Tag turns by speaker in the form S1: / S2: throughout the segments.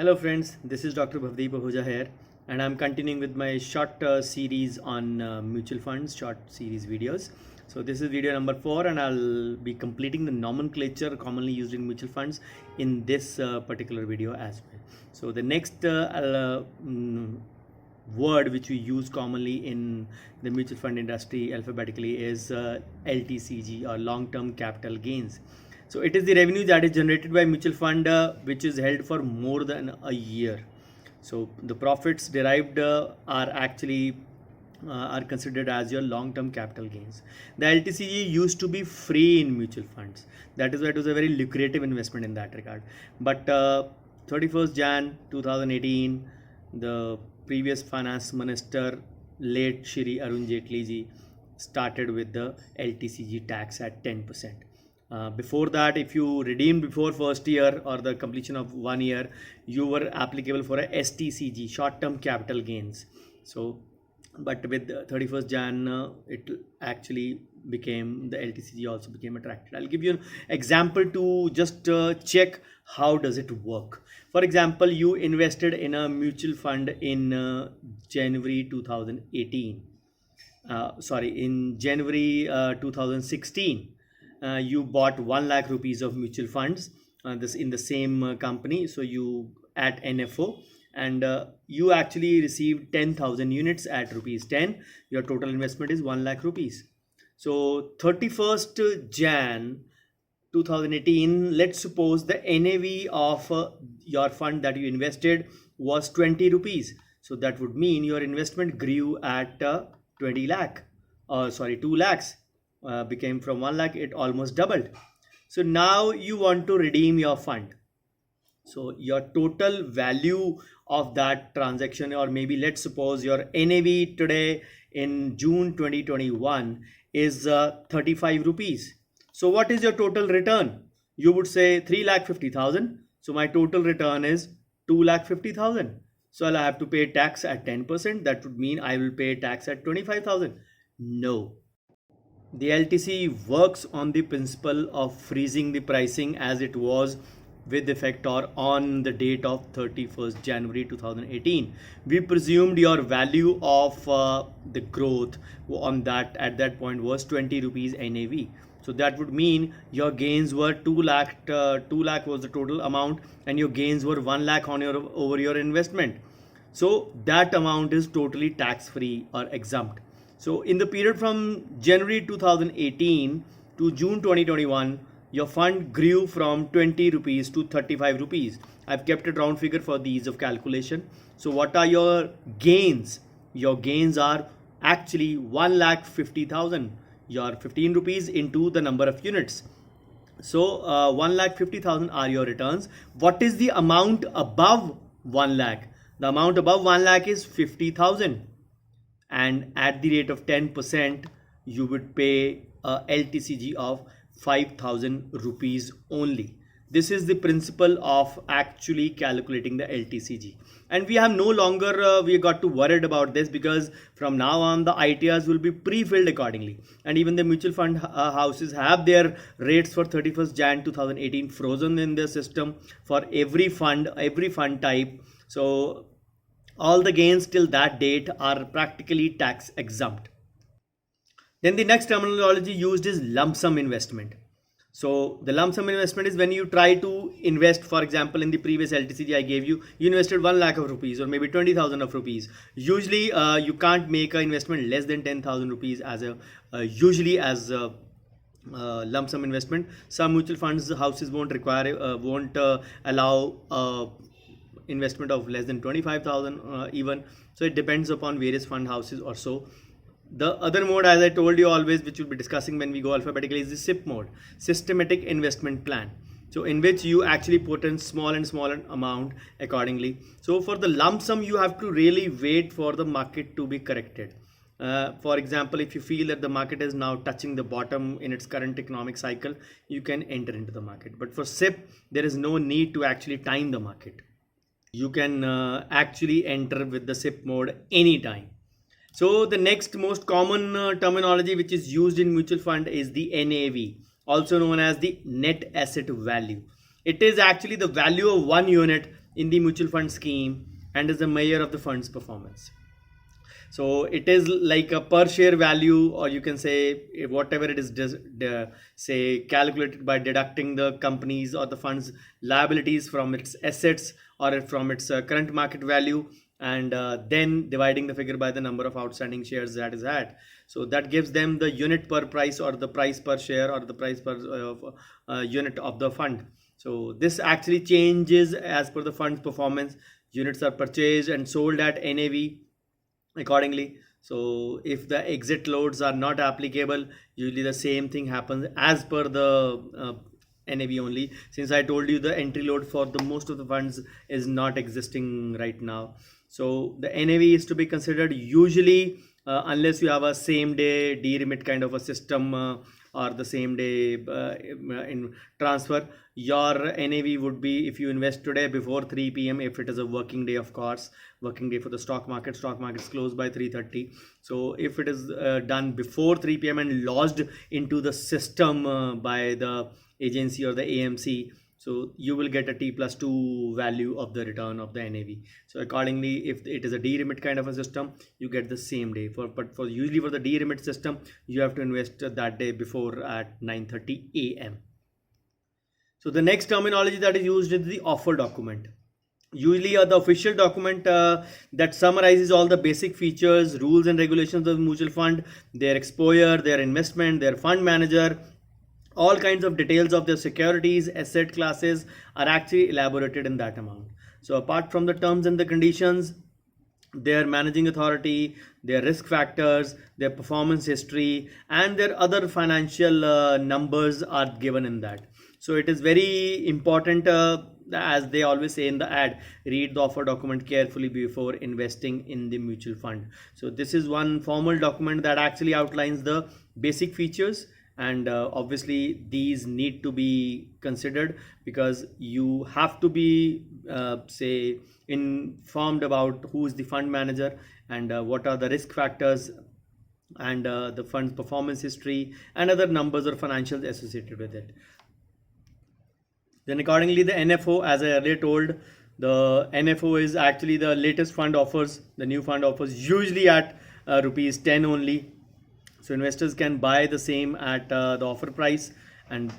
S1: Hello friends, this is Dr. Bhavdeep Ahuja here, and I'm continuing with my short series on mutual funds, short series videos. So this is video number 4, and I'll be completing the nomenclature commonly used in mutual funds in this particular video as well. So the next word which we use commonly in the mutual fund industry alphabetically is LTCG, or long-term capital gains. So it is the revenue that is generated by mutual fund which is held for more than a year. So the profits derived are actually are considered as your long-term capital gains. The LTCG used to be free in mutual funds. That is why it was a very lucrative investment in that regard. But 31st Jan 2018, the previous finance minister, late Shri Arun Jaitley ji, started with the LTCG tax at 10%. Before that, if you redeemed before first year or the completion of 1 year, you were applicable for a STCG, short-term capital gains. So, but with 31st Jan, it actually became, the LTCG also became attracted. I'll give you an example to just check how does it work. For example, you invested in a mutual fund in January 2018. In January 2016. You bought 1 lakh rupees of mutual funds this in the same company, so you at NFO, and you actually received 10,000 units at rupees 10. Your total investment is 1 lakh rupees. So 31st Jan 2018, let's suppose the NAV of your fund that you invested was 20 rupees. So that would mean your investment grew at 2 lakhs. Became from 1 lakh, it almost doubled. So now you want to redeem your fund. So your total value of that transaction, or maybe let's suppose your NAV today in June 2021 is 35 rupees. So what is your total return? You would say 3,50,000. So my total return is 2,50,000. So I'll have to pay tax at 10%. That would mean I will pay tax at 25,000. No. The LTC works on the principle of freezing the pricing as it was with effect or on the date of 31st January 2018. We presumed your value of the growth on that at that point was 20 rupees NAV. So that would mean your gains were 2 lakh. 2 lakh was the total amount, and your gains were 1 lakh on your over your investment. So that amount is totally tax free or exempt. So in the period from January 2018 to June 2021, your fund grew from 20 rupees to 35 rupees. I've kept a round figure for the ease of calculation. So what are your gains? Your gains are actually 1,50,000. Your 15 rupees into the number of units. So 1,50,000 are your returns. What is the amount above 1 lakh? The amount above 1 lakh is 50,000. And at the rate of 10%, you would pay a LTCG of 5,000 rupees only. This is the principle of actually calculating the LTCG. And we have no longer, we got to worried about this, because from now on the ITRs will be pre-filled accordingly. And even the mutual fund houses have their rates for 31st Jan 2018 frozen in their system for every fund type. So all the gains till that date are practically tax exempt. Then the next terminology used is lump sum investment. So the lump sum investment is when you try to invest, for example, in the previous LTCG I gave you, you invested 1 lakh of rupees or maybe 20,000 of rupees. Usually you can't make an investment less than 10,000 rupees as a lump sum investment. Some mutual funds houses won't allow investment of less than 25,000 even. So it depends upon various fund houses or so. The other mode, as I told you always, which we'll be discussing when we go alphabetically, is the SIP mode, systematic investment plan. So in which you actually put in small and smaller amount accordingly. So for the lump sum, you have to really wait for the market to be corrected. For example, if you feel that the market is now touching the bottom in its current economic cycle, you can enter into the market. But for SIP, there is no need to actually time the market. You can actually enter with the SIP mode anytime. So the next most common terminology which is used in mutual fund is the NAV, also known as the net asset value. It is actually the value of one unit in the mutual fund scheme and is a measure of the fund's performance. So it is like a per share value, or you can say whatever it is, say calculated by deducting the company's or the fund's liabilities from its assets or from its current market value, and then dividing the figure by the number of outstanding shares that is had. So that gives them the unit per price, or the price per share, or the price per unit of the fund. So this actually changes as per the fund's performance. Units are purchased and sold at NAV accordingly. So if the exit loads are not applicable, usually the same thing happens as per the NAV only, since I told you the entry load for the most of the funds is not existing right now. So the NAV is to be considered usually, unless you have a same day de-remit kind of a system, or the same day in transfer. Your NAV would be, if you invest today before 3 p.m, if it is a working day, of course, working day for the stock markets close by 3:30. So if it is done before 3 p.m and lodged into the system by the agency or the AMC, so you will get a T+2 value of the return of the NAV. So accordingly, if it is a de-remit kind of a system, you get the same day. But for usually for the de-remit system, you have to invest that day before at 9:30 a.m. So the next terminology that is used is the offer document. Usually the official document that summarizes all the basic features, rules and regulations of the mutual fund, their exposure, their investment, their fund manager, all kinds of details of their securities, asset classes are actually elaborated in that amount. So apart from the terms and the conditions, their managing authority, their risk factors, their performance history, and their other financial numbers are given in that. So it is very important, as they always say in the ad, read the offer document carefully before investing in the mutual fund. So this is one formal document that actually outlines the basic features, and obviously these need to be considered, because you have to be say informed about who is the fund manager, and what are the risk factors, and the fund's performance history, and other numbers or financials associated with it. Then accordingly, the NFO, as I earlier told, the NFO is actually the latest fund offers, the new fund offers, usually at rupees 10 only. So investors can buy the same at the offer price, and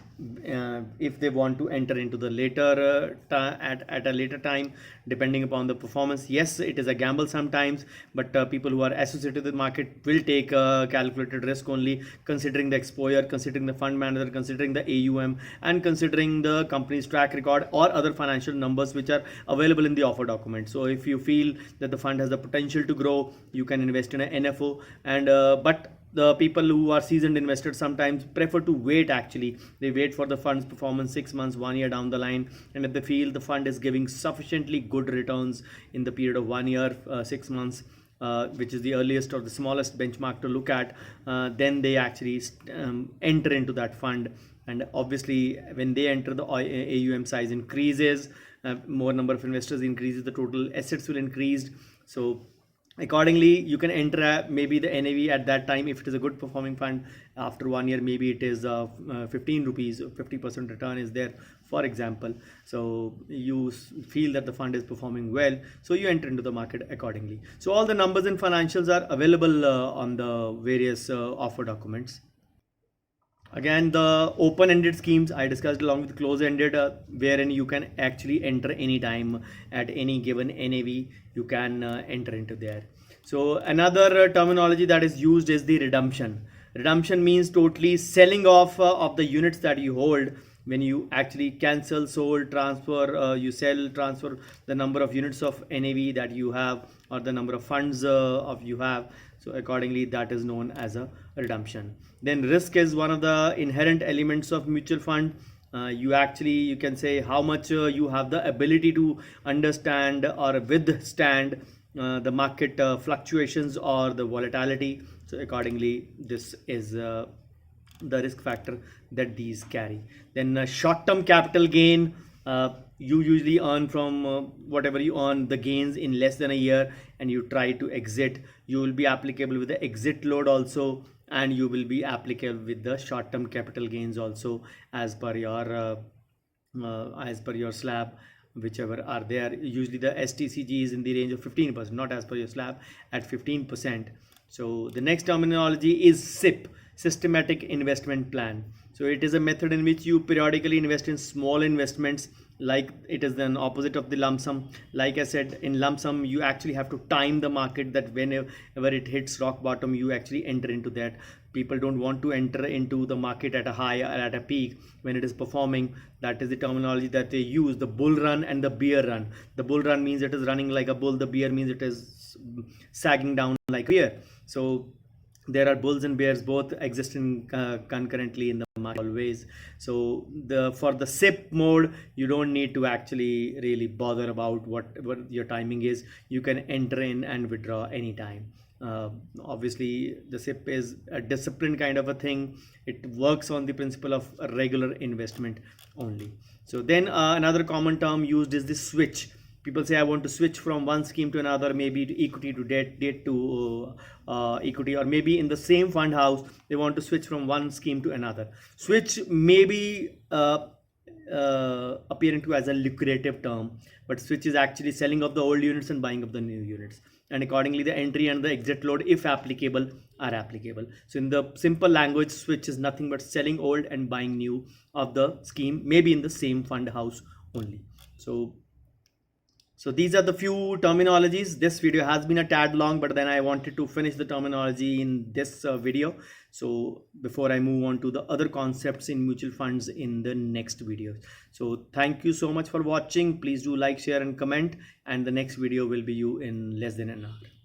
S1: if they want to enter into the later at a later time, depending upon the performance. Yes, it is a gamble sometimes, but people who are associated with the market will take a calculated risk only, considering the exposure, considering the fund manager, considering the AUM, and considering the company's track record or other financial numbers which are available in the offer document. So if you feel that the fund has the potential to grow, you can invest in an NFO. And but the people who are seasoned investors sometimes prefer to wait. Actually, they wait for the fund's performance 6 months, 1 year down the line, and if they feel the fund is giving sufficiently good returns in the period of 1 year, 6 months, which is the earliest or the smallest benchmark to look at, then they actually enter into that fund. And obviously when they enter, the AUM size increases, more number of investors increases, the total assets will increase. So accordingly, you can enter maybe the NAV at that time. If it is a good performing fund, after 1 year, maybe it is 15 rupees, 50% return is there, for example. So you feel that the fund is performing well, so you enter into the market accordingly. So all the numbers and financials are available on the various offer documents. Again, the open-ended schemes I discussed along with close-ended, wherein you can actually enter anytime at any given NAV, you can enter into there. So another terminology that is used is the redemption. Redemption means totally selling off of the units that you hold. When you actually cancel, sold, transfer, you sell, transfer the number of units of NAV that you have, or the number of funds of you have. So accordingly, that is known as a redemption. Then risk is one of the inherent elements of mutual fund. You can say how much you have the ability to understand or withstand the market fluctuations or the volatility. So accordingly, this is the risk factor that these carry. Then short-term capital gain, you usually earn from whatever you earn the gains in less than a year, and you try to exit. You will be applicable with the exit load also, and you will be applicable with the short-term capital gains also, as per your slab whichever are there. Usually the STCG is in the range of 15%, not as per your slab, at 15%. So the next terminology is SIP, systematic investment plan. So it is a method in which you periodically invest in small investments, like it is an opposite of the lump sum. Like I said, in lump sum you actually have to time the market, that whenever it hits rock bottom you actually enter into that. People don't want to enter into the market at a high or at a peak when it is performing. That is the terminology that they use, the bull run and the bear run. The bull run means it is running like a bull, the bear means it is sagging down like a bear. So there are bulls and bears both existing concurrently in the market always. So for the SIP mode, you don't need to actually really bother about what your timing is. You can enter in and withdraw anytime. Obviously the SIP is a disciplined kind of a thing. It works on the principle of a regular investment only. So then another common term used is the switch. People say I want to switch from one scheme to another, maybe to equity to debt, debt to equity, or maybe in the same fund house they want to switch from one scheme to another. Switch may be appearing to as a lucrative term, but switch is actually selling of the old units and buying of the new units, and accordingly the entry and the exit load, if applicable, are applicable. So in the simple language, switch is nothing but selling old and buying new of the scheme, maybe in the same fund house only. So these are the few terminologies. This video has been a tad long, but then I wanted to finish the terminology in this video. So before I move on to the other concepts in mutual funds in the next video. So thank you so much for watching. Please do like, share and comment, and the next video will be you in less than an hour.